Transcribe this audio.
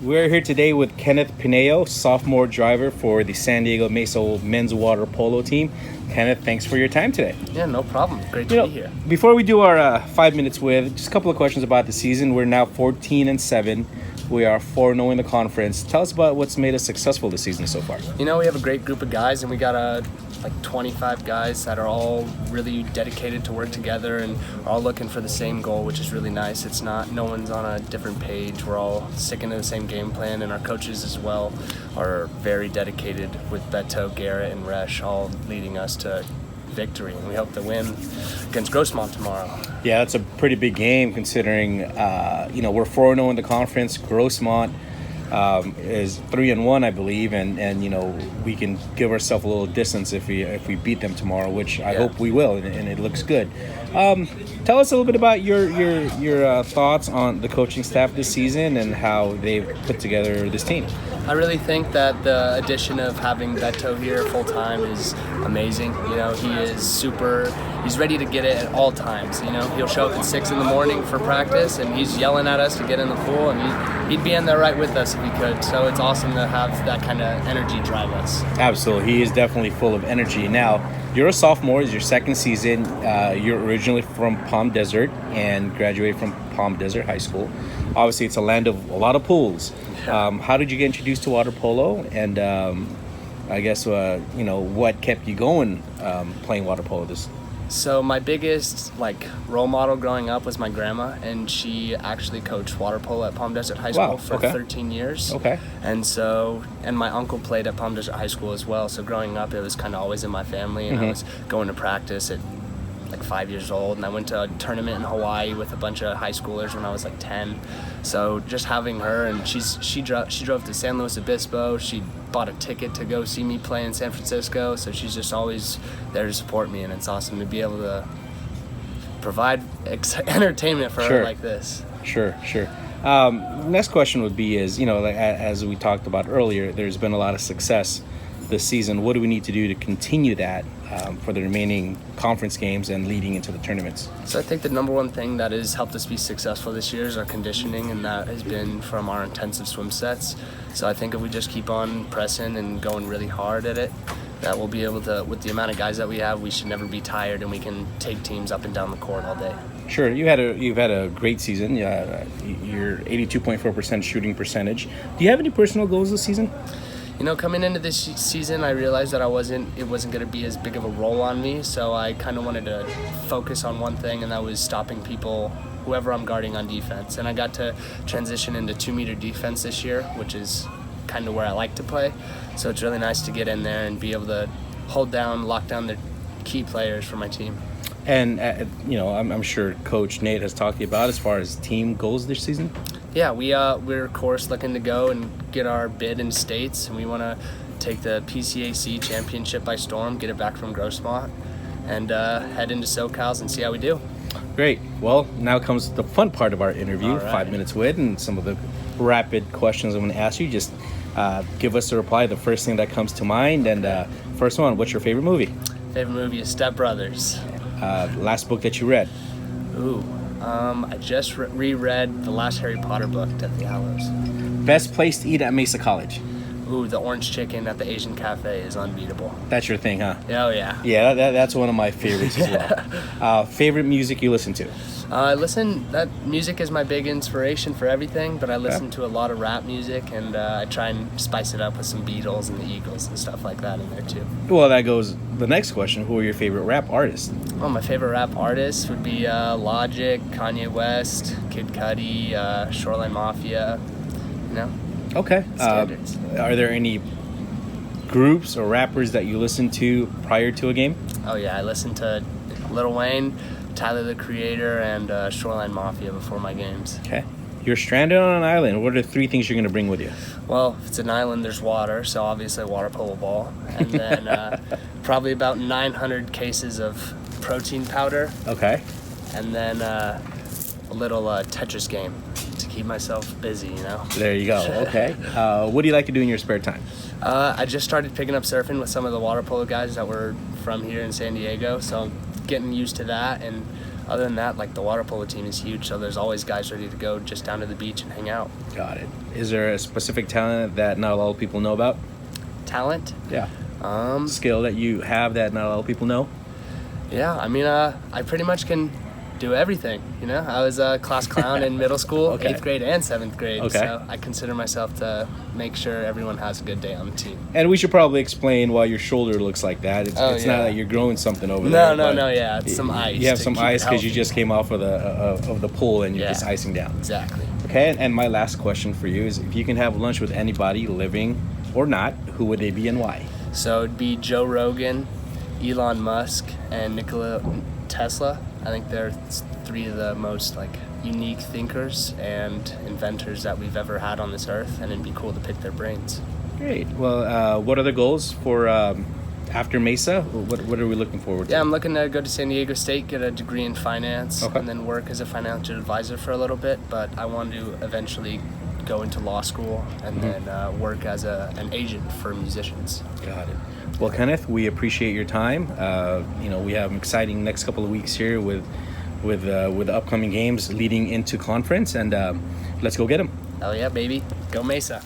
We're here today with Kenny Pineo, sophomore driver for the San Diego Mesa men's water polo team. Kenneth, thanks for your time today. Yeah, no problem. Great to be here. Before we do our 5 minutes with, just a couple of questions about the season. We're now 14-7. We are 4-0 in the conference. Tell us about what's made us successful this season so far. We have a great group of guys, and we got like 25 guys that are all really dedicated to work together and are all looking for the same goal, which is really nice. It's not, no one's on a different page. We're all sticking to the same game plan, and our coaches as well are very dedicated with Beto, Garrett, and Resh all leading us to victory, and we hope to win against Grossmont tomorrow. Yeah, that's a pretty big game considering, we're 4-0 in the conference. Grossmont is 3-1, I believe, and we can give ourselves a little distance if we beat them tomorrow, which I hope we will, and it looks good. Tell us a little bit about your thoughts on the coaching staff this season and how they've put together this team. I really think that the addition of having Beto here full time is amazing. He's ready to get it at all times. He'll show up at 6 a.m. for practice, and he's yelling at us to get in the pool, and he'd be in there right with us if he could. So it's awesome to have that kind of energy drive us. Absolutely. He is definitely full of energy. Now, you're a sophomore. It's your second season. You're originally from Palm Desert and graduated from Palm Desert High School. Obviously, it's a land of a lot of pools. How did you get introduced to water polo? And I guess, what kept you going playing water polo this? So my biggest role model growing up was my grandma, and she actually coached water polo at Palm Desert High School for 13 years. Okay. And my uncle played at Palm Desert High School as well. So growing up, it was kind of always in my family, and I was going to practice at 5 years old, and I went to a tournament in Hawaii with a bunch of high schoolers when I was 10. So just having her, and she drove to San Luis Obispo. She bought a ticket to go see me play in San Francisco. So she's just always there to support me, and it's awesome to be able to provide entertainment for her like this. Sure. Next question would be as we talked about earlier, there's been a lot of success this season. What do we need to do to continue that for the remaining conference games and leading into the tournaments? So I think the number one thing that has helped us be successful this year is our conditioning, and that has been from our intensive swim sets. So I think if we just keep on pressing and going really hard at it, that we'll be able to, with the amount of guys that we have, we should never be tired, and we can take teams up and down the court all day. Sure, you've had a great season. Your 82.4% shooting percentage. Do you have any personal goals this season? Coming into this season, I realized that it wasn't going to be as big of a role on me, so I kind of wanted to focus on one thing, and that was stopping people, whoever I'm guarding on defense. And I got to transition into 2-meter defense this year, which is kind of where I like to play. So it's really nice to get in there and be able to lock down the key players for my team. And, I'm sure Coach Nate has talked to you about as far as team goals this season? Yeah, we're of course looking to go and get our bid in states, and we want to take the PCAC championship by storm, get it back from Grossmont, and head into SoCals and see how we do. Great. Well, now comes the fun part of our interview, 5 minutes with, and some of the rapid questions I'm going to ask you. Just give us a reply, the first thing that comes to mind. And first one, what's your favorite movie? Favorite movie is Step Brothers. Last book that you read? I just reread the last Harry Potter book, Deathly Hallows. Best place to eat at Mesa College? The orange chicken at the Asian Cafe is unbeatable. That's your thing, huh? Oh, yeah. Yeah, that's one of my favorites as well. Favorite music you listen to? That music is my big inspiration for everything, but I listen to a lot of rap music, and I try and spice it up with some Beatles and the Eagles and stuff like that in there too. Well, that goes the next question. Who are your favorite rap artists? Well, my favorite rap artists would be Logic, Kanye West, Kid Cudi, Shoreline Mafia, Okay. Standards. Are there any groups or rappers that you listen to prior to a game? Oh, yeah. I listen to Lil Wayne, Tyler, the Creator, and Shoreline Mafia before my games. Okay. You're stranded on an island. What are the 3 things you're going to bring with you? Well, if it's an island, there's water, so obviously a water polo ball. And then probably about 900 cases of protein powder. Okay. And then a little Tetris game to keep myself busy, There you go. Okay. What do you like to do in your spare time? I just started picking up surfing with some of the water polo guys that were from here in San Diego, so I'm getting used to that, and other than that, like the water polo team is huge, so there's always guys ready to go just down to the beach and hang out. Got it. Is there a specific talent that not a lot of people know about? Talent? Yeah. Skill that you have that not a lot of people know? Yeah, I mean, I pretty much can do everything, you know? I was a class clown in middle school, Okay. 8th grade and 7th grade, Okay. so I consider myself to make sure everyone has a good day on the team. And we should probably explain why your shoulder looks like that. It's not yeah. that you're growing something over there. No, but yeah, it's some ice. You have to some keep it ice because you healthy. just came off of the pool and you're Yeah. just icing down. Exactly. Okay, and my last question for you is if you can have lunch with anybody, living or not, who would they be and why? So it'd be Joe Rogan, Elon Musk, and Nikola Tesla. I think they're three of the most like unique thinkers and inventors that we've ever had on this earth, and it'd be cool to pick their brains. Great. Well, what are the goals for after Mesa? What are we looking forward to? Yeah, I'm looking to go to San Diego State, get a degree in finance, Okay. and then work as a financial advisor for a little bit. But I want to eventually go into law school and then work as an agent for musicians. Got it. Well, Kenneth, we appreciate your time. We have an exciting next couple of weeks here with the upcoming games leading into conference, and let's go get them. Hell yeah, baby. Go Mesa.